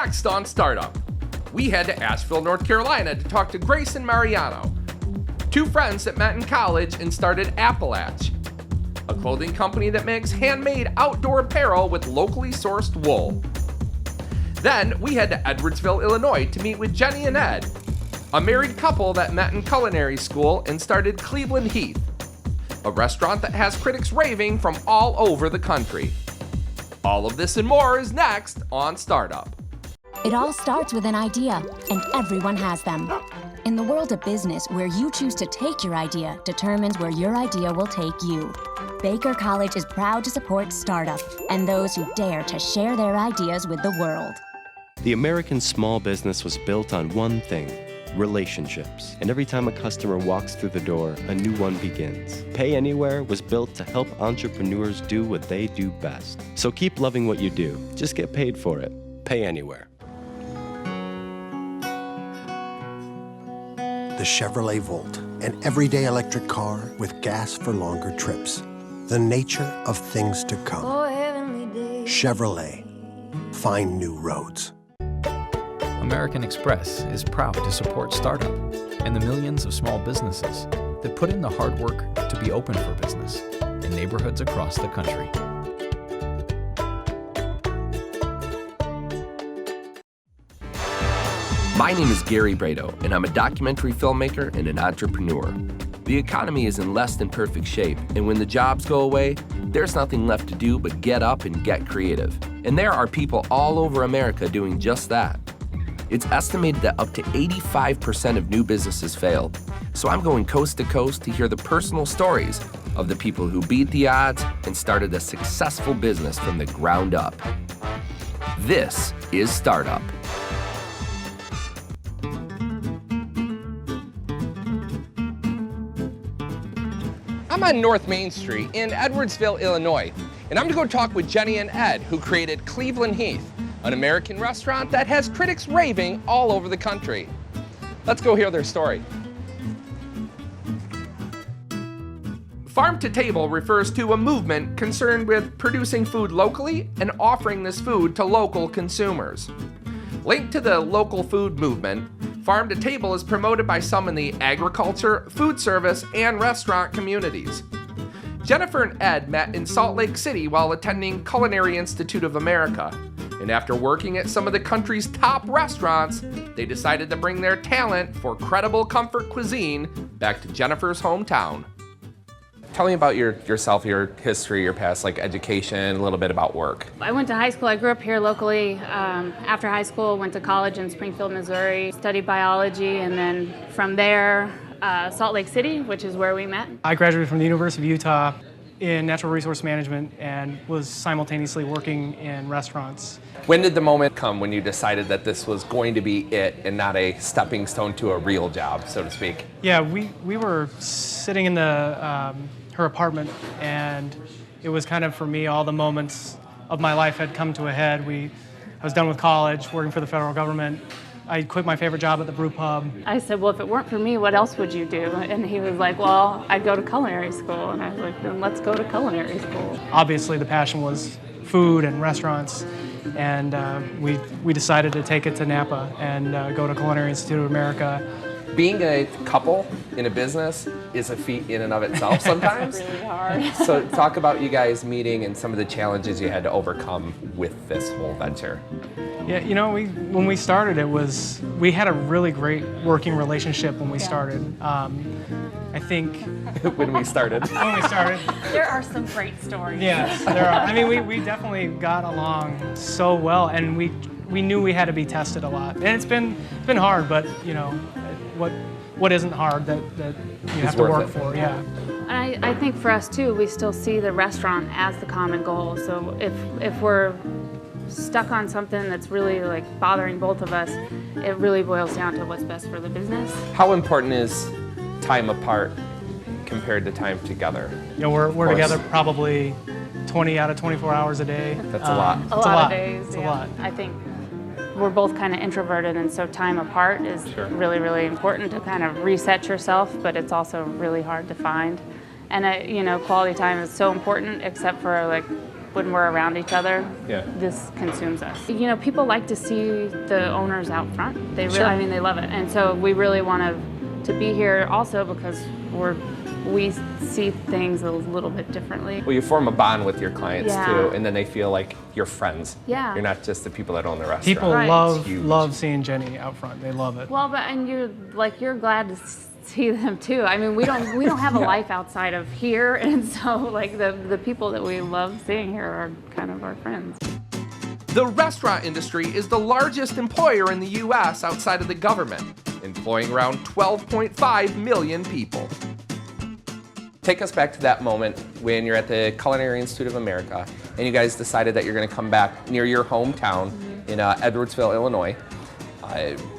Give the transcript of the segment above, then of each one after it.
Next on Startup, we head to Asheville, North Carolina to talk to Grace and Mariano, two friends that met in college and started Appalache, a clothing company that makes handmade outdoor apparel with locally sourced wool. Then we head to Edwardsville, Illinois to meet with Jenny and Ed, a married couple that met in culinary school and started Cleveland Heath, a restaurant that has critics raving from all over the country. All of this and more is next on Startup. It all starts with an idea, and everyone has them. In the world of business, where you choose to take your idea determines where your idea will take you. Baker College is proud to support Startup and those who dare to share their ideas with the world. The American small business was built on one thing: relationships. And every time a customer walks through the door, a new one begins. Pay Anywhere was built to help entrepreneurs do what they do best. So keep loving what you do. Just get paid for it. Pay Anywhere. The Chevrolet Volt, an everyday electric car with gas for longer trips. The nature of things to come. Chevrolet, find new roads. American Express is proud to support Startup and the millions of small businesses that put in the hard work to be open for business in neighborhoods across the country. My name is Gary Brado, and I'm a documentary filmmaker and an entrepreneur. The economy is in less than perfect shape, and when the jobs go away, there's nothing left to do but get up and get creative. And there are people all over America doing just that. It's estimated that up to 85% of new businesses fail. So I'm going coast to coast to hear the personal stories of the people who beat the odds and started a successful business from the ground up. This is Startup. I'm on North Main Street in Edwardsville, Illinois, and I'm gonna go talk with Jenny and Ed, who created Cleveland Heath, an American restaurant that has critics raving all over the country. Let's go hear their story. Farm to Table refers to a movement concerned with producing food locally and offering this food to local consumers. Linked to the local food movement, Farm to Table is promoted by some in the agriculture, food service, and restaurant communities. Jennifer and Ed met in Salt Lake City while attending Culinary Institute of America, and after working at some of the country's top restaurants, they decided to bring their talent for credible comfort cuisine back to Jennifer's hometown. Tell me about yourself, your history, your past, like education, a little bit about work. I went to high school. I grew up here locally. After high school, went to college in Springfield, Missouri, studied biology, and then from there, Salt Lake City, which is where we met. I graduated from the University of Utah in natural resource management and was simultaneously working in restaurants. When did the moment come when you decided that this was going to be it and not a stepping stone to a real job, so to speak? Yeah, we were sitting in her apartment, and it was kind of, for me, all the moments of my life had come to a head. I was done with college, working for the federal government. I quit my favorite job at the brew pub. I said, well, if it weren't for me, what else would you do? And he was like, well, I'd go to culinary school. And I was like, then let's go to culinary school. Obviously, the passion was food and restaurants, and we decided to take it to Napa and go to Culinary Institute of America. Being a couple in a business is a feat in and of itself sometimes. It's really hard. So talk about you guys meeting and some of the challenges you had to overcome with this whole venture. Yeah, you know, when we started, we had a really great working relationship when we started. I think when we started. There are some great stories. Yes, there are. I mean, we definitely got along so well, and we knew we had to be tested a lot. And it's been hard, but you know, what isn't hard that you have to work for, yeah. And I think for us too, we still see the restaurant as the common goal. So if we're stuck on something that's really like bothering both of us, it really boils down to what's best for the business. How important is time apart compared to time together? You know, we're together probably 20 out of 24 hours a day. That's a lot. A lot of days. It's a lot. I think we're both kind of introverted, and so time apart is really, really important to kind of reset yourself, but it's also really hard to find. And you know, quality time is so important, except for like when we're around each other, Yeah. this consumes us. You know, people like to see the owners out front. They really, Sure. I mean, they love it. And so we really want to be here also because we see things a little bit differently. Well, you form a bond with your clients Yeah. too, and then they feel like you're friends. Yeah. You're not just the people that own the restaurant. People Right. Huge. love seeing Jenny out front. They love it. Well, but and you're glad to see them too. I mean, we don't have a life outside of here, and so like the people that we love seeing here are kind of our friends. The restaurant industry is the largest employer in the U.S. outside of the government, employing around 12.5 million people. Take us back to that moment when you're at the Culinary Institute of America and you guys decided that you're going to come back near your hometown in Edwardsville, Illinois.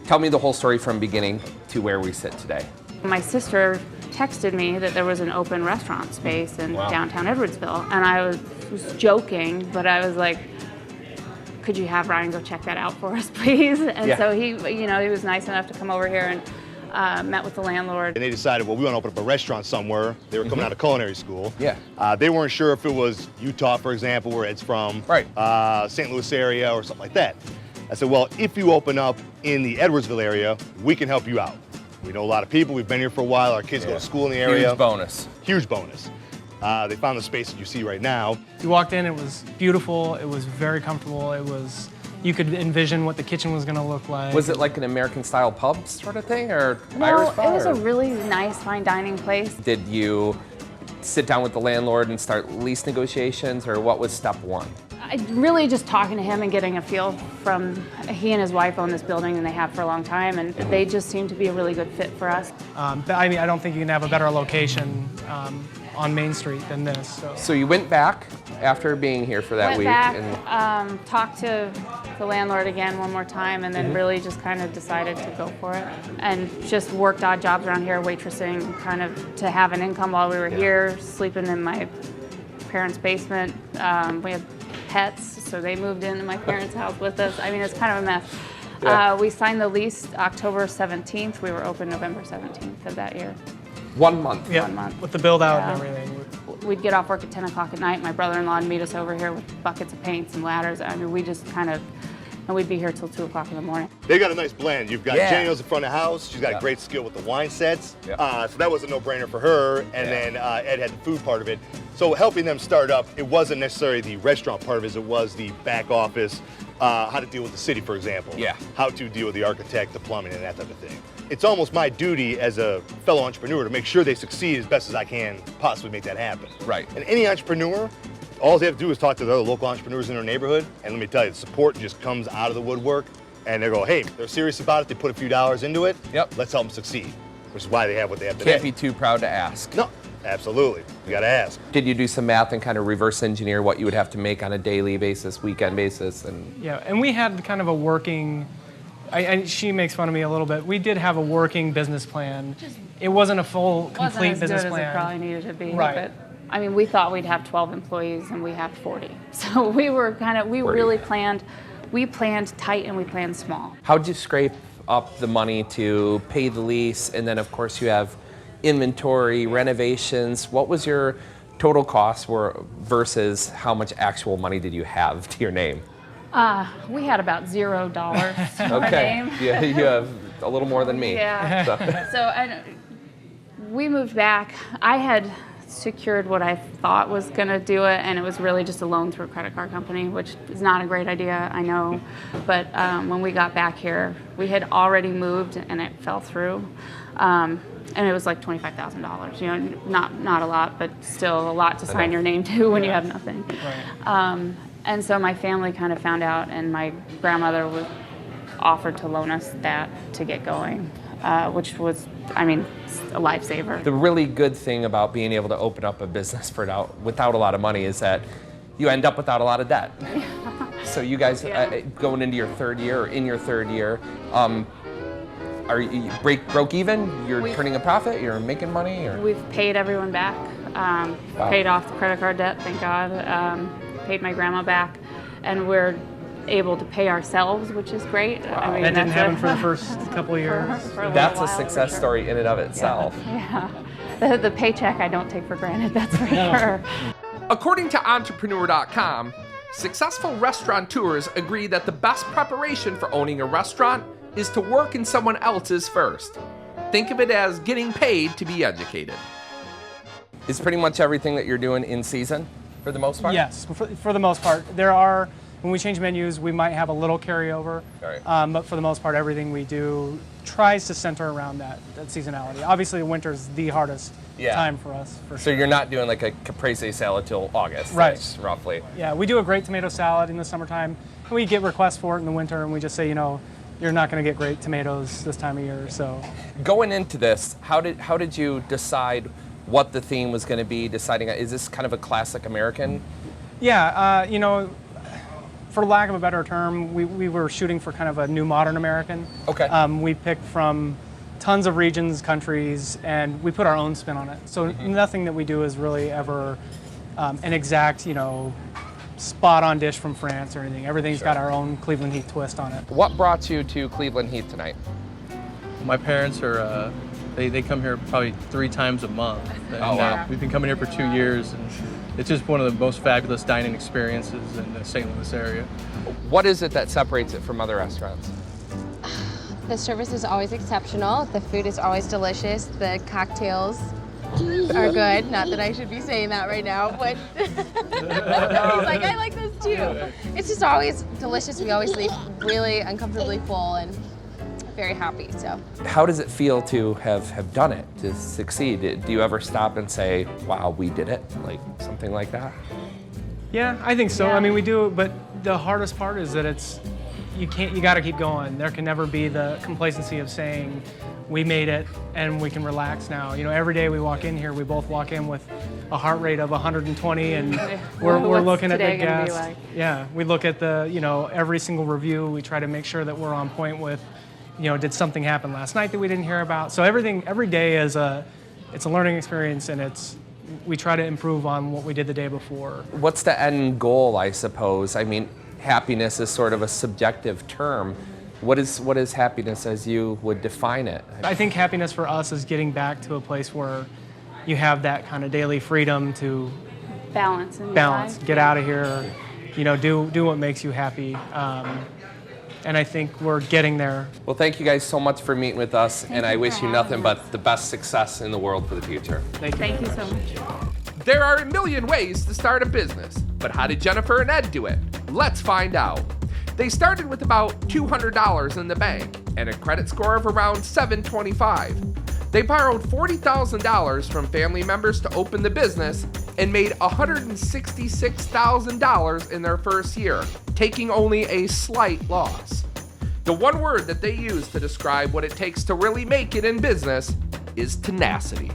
Tell me the whole story from beginning to where we sit today. My sister texted me that there was an open restaurant space in downtown Edwardsville, and I was joking, but I was like, could you have Ryan go check that out for us, please? And so he was nice enough to come over here and met with the landlord. And they decided, well, we want to open up a restaurant somewhere. They were coming out of culinary school. Yeah. They weren't sure if it was Utah, for example, where Ed's from, Right. St. Louis area or something like that. I said, well, if you open up in the Edwardsville area, we can help you out. We know a lot of people. We've been here for a while. Our kids go to school in the area. Huge bonus. Huge bonus. They found the space that you see right now. You walked in, it was beautiful, it was very comfortable, you could envision what the kitchen was gonna look like. Was it like an American style pub sort of thing or No, Irish it bar? was a really nice fine dining place. Did you sit down with the landlord and start lease negotiations, or what was step one? Really just talking to him and getting a feel from, he and his wife own this building and they have for a long time, and they just seem to be a really good fit for us. But I mean, I don't think you can have a better location on Main Street than this. So you went back after being here for that Went week. back, And talked to the landlord again one more time, and then really just kind of decided to go for it. And just worked odd jobs around here, waitressing, kind of to have an income while we were here, sleeping in my parents' basement. We had pets, so they moved into my parents' house with us. I mean, it's kind of a mess. Yeah. We signed the lease October 17th. We were open November 17th of that year. 1 month. Yeah, 1 month. with the build out Yeah. and everything. We'd get off work at 10 o'clock at night. My brother-in-law would meet us over here with buckets of paints and ladders. I mean, we just kind of, and we'd be here till 2 o'clock in the morning. They got a nice blend. You've got Jenny O's in front of the house. She's got Yeah. a great skill with the wine sets. Yeah. So that was a no-brainer for her. And then Ed had the food part of it. So helping them start up, it wasn't necessarily the restaurant part of it. It was the back office, how to deal with the city, for example. Yeah. How to deal with the architect, the plumbing, and that type of thing. It's almost my duty as a fellow entrepreneur to make sure they succeed as best as I can possibly make that happen. Right. And any entrepreneur, all they have to do is talk to the other local entrepreneurs in their neighborhood, and let me tell you, the support just comes out of the woodwork, and they go, hey, they're serious about it, they put a few dollars into it, let's help them succeed, which is why they have what they have today. Can't be too proud to ask. No, absolutely, you gotta ask. Did you do some math and kind of reverse engineer what you would have to make on a daily basis, weekend basis? And Yeah, and we had kind of a working, she makes fun of me a little bit. We did have a working business plan. It wasn't a full, complete Wasn't as business good plan. as it probably needed to be. Right. But, I mean, we thought we'd have 12 employees and we have 40. So we were really planned, we planned tight and we planned small. how'd you scrape up the money to pay the lease? And then, of course, you have inventory, renovations. What was your total cost versus how much actual money did you have to your name? We had about $0 to our name. Yeah, you have a little more than me. Yeah. So we moved back. I had secured what I thought was going to do it, and it was really just a loan through a credit card company, which is not a great idea, I know. But when we got back here, we had already moved, and it fell through. And it was like $25,000. You know, not a lot, but still a lot to sign your name to when you have nothing. Right. And so my family kind of found out, and my grandmother offered to loan us that to get going, which was, I mean, a lifesaver. The really good thing about being able to open up a business without a lot of money is that you end up without a lot of debt. So you guys going into your third year, or in your third year, are you broke even? You're turning a profit? You're making money? Or? We've paid everyone back. Paid off the credit card debt, thank God. Paid my grandma back, and we're able to pay ourselves, which is great. I mean, That didn't happen for the first couple of years. for a That's little a while, success for sure. story in and of itself. Yeah. The paycheck I don't take for granted, that's for sure. According to entrepreneur.com, successful restaurateurs agree that the best preparation for owning a restaurant is to work in someone else's first. Think of it as getting paid to be educated. Is pretty much everything that you're doing in season for the most part? Yes, for the most part. There are, when we change menus, we might have a little carryover, Right. But for the most part, everything we do tries to center around that seasonality. Obviously, winter's the hardest time for us, for So sure. you're not doing like a caprese salad till August, Right. roughly. Yeah, we do a great tomato salad in the summertime. We get requests for it in the winter, and we just say, you know, you're not going to get great tomatoes this time of year. So Going into this, how did you decide what the theme was going to be? Deciding, is this kind of a classic American? yeah, you know, for lack of a better term, we were shooting for kind of a new modern American. Okay. We picked from tons of regions, countries, and we put our own spin on it. So nothing that we do is really ever an exact, you know, spot-on dish from France or anything. Everything's got our own Cleveland Heath twist on it. What brought you to Cleveland Heath tonight? My parents are, they come here probably 3 times a month. And, wow. We've been coming here for 2 years, and it's just one of the most fabulous dining experiences in the St. Louis area. What is it that separates it from other restaurants? The service is always exceptional. The food is always delicious. The cocktails are good. Not that I should be saying that right now, but he's like, I like those too. It's just always delicious. We always leave really uncomfortably full and very happy. So How does it feel to have done it, to succeed? Do you ever stop and say, wow, we did it? Like something like that? Yeah, I think so. Yeah. I mean, we do, but the hardest part is that you got to keep going. There can never be the complacency of saying, we made it and we can relax now. You know, every day we walk in here, we both walk in with a heart rate of 120 and we're What's looking at the today gonna be guests. like? Yeah, we look at the, you know, every single review. We try to make sure that we're on point with, you know, did something happen last night that we didn't hear about? So every day is it's a learning experience, and we try to improve on what we did the day before. What's the end goal, I suppose? I mean, happiness is sort of a subjective term. What is happiness as you would define it? I think happiness for us is getting back to a place where you have that kind of daily freedom to Balance in your balance, life. get out of here, you know, do what makes you happy. And I think we're getting there. Well, thank you guys so much for meeting with us, and I wish you nothing but the best success in the world for the future. Thank you so much. There are a million ways to start a business, but how did Jennifer and Ed do it? Let's find out. They started with about $200 in the bank and a credit score of around 725. They borrowed $40,000 from family members to open the business and made $166,000 in their first year, taking only a slight loss. The one word that they use to describe what it takes to really make it in business is tenacity.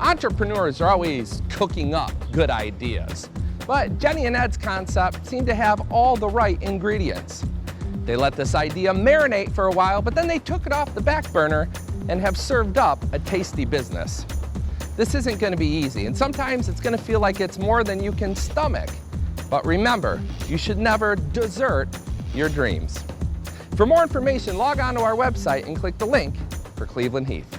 Entrepreneurs are always cooking up good ideas, but Jenny and Ed's concept seemed to have all the right ingredients. They let this idea marinate for a while, but then they took it off the back burner and have served up a tasty business. This isn't going to be easy, and sometimes it's going to feel like it's more than you can stomach. But remember, you should never desert your dreams. For more information, log on to our website and click the link for Cleveland Heath.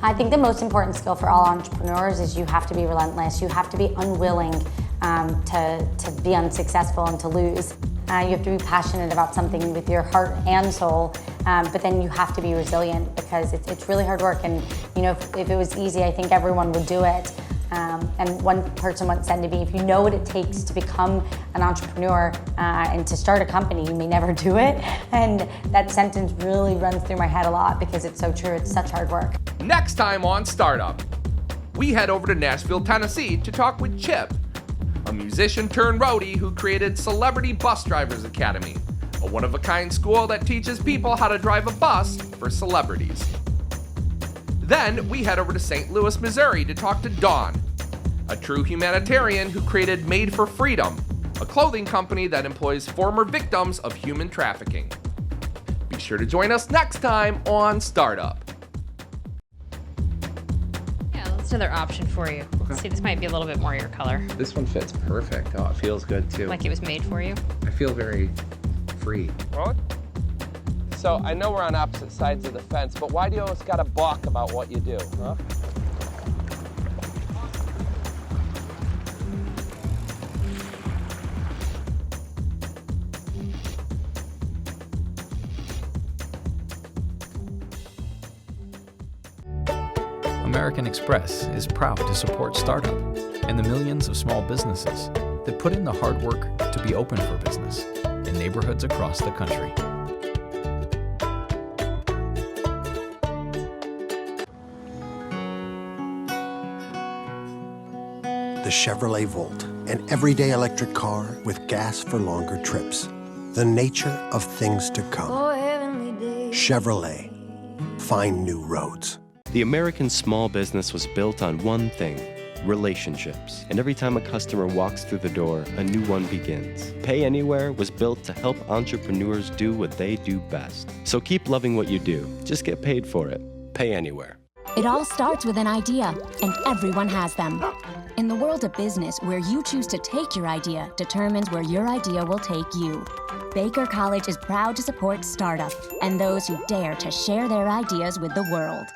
I think the most important skill for all entrepreneurs is you have to be relentless. You have to be unwilling to be unsuccessful and to lose. You have to be passionate about something with your heart and soul, but then you have to be resilient because it's really hard work. And you know, if it was easy, I think everyone would do it. And one person once said to me, if you know what it takes to become an entrepreneur and to start a company, you may never do it. And that sentence really runs through my head a lot because it's so true. It's such hard work. Next time on Startup, we head over to Nashville, Tennessee to talk with Chip, a musician turned roadie who created Celebrity Bus Drivers Academy, a one-of-a-kind school that teaches people how to drive a bus for celebrities. Then we head over to St. Louis, Missouri to talk to Dawn, a true humanitarian who created Made for Freedom, a clothing company that employs former victims of human trafficking. Be sure to join us next time on Startup. Yeah, that's another option for you. Okay. See, this might be a little bit more your color. This one fits perfect. Oh, it feels good too. Like it was made for you. I feel very free. What? So I know we're on opposite sides of the fence, but why do you always gotta balk about what you do, huh? American Express is proud to support startup and the millions of small businesses that put in the hard work to be open for business in neighborhoods across the country. The Chevrolet Volt, an everyday electric car with gas for longer trips. The nature of things to come. Chevrolet, find new roads. The American small business was built on one thing: relationships. And every time a customer walks through the door, a new one begins. Pay Anywhere was built to help entrepreneurs do what they do best. So keep loving what you do. Just get paid for it. Pay Anywhere. It all starts with an idea, and everyone has them. In the world of business, where you choose to take your idea determines where your idea will take you. Baker College is proud to support startup and those who dare to share their ideas with the world.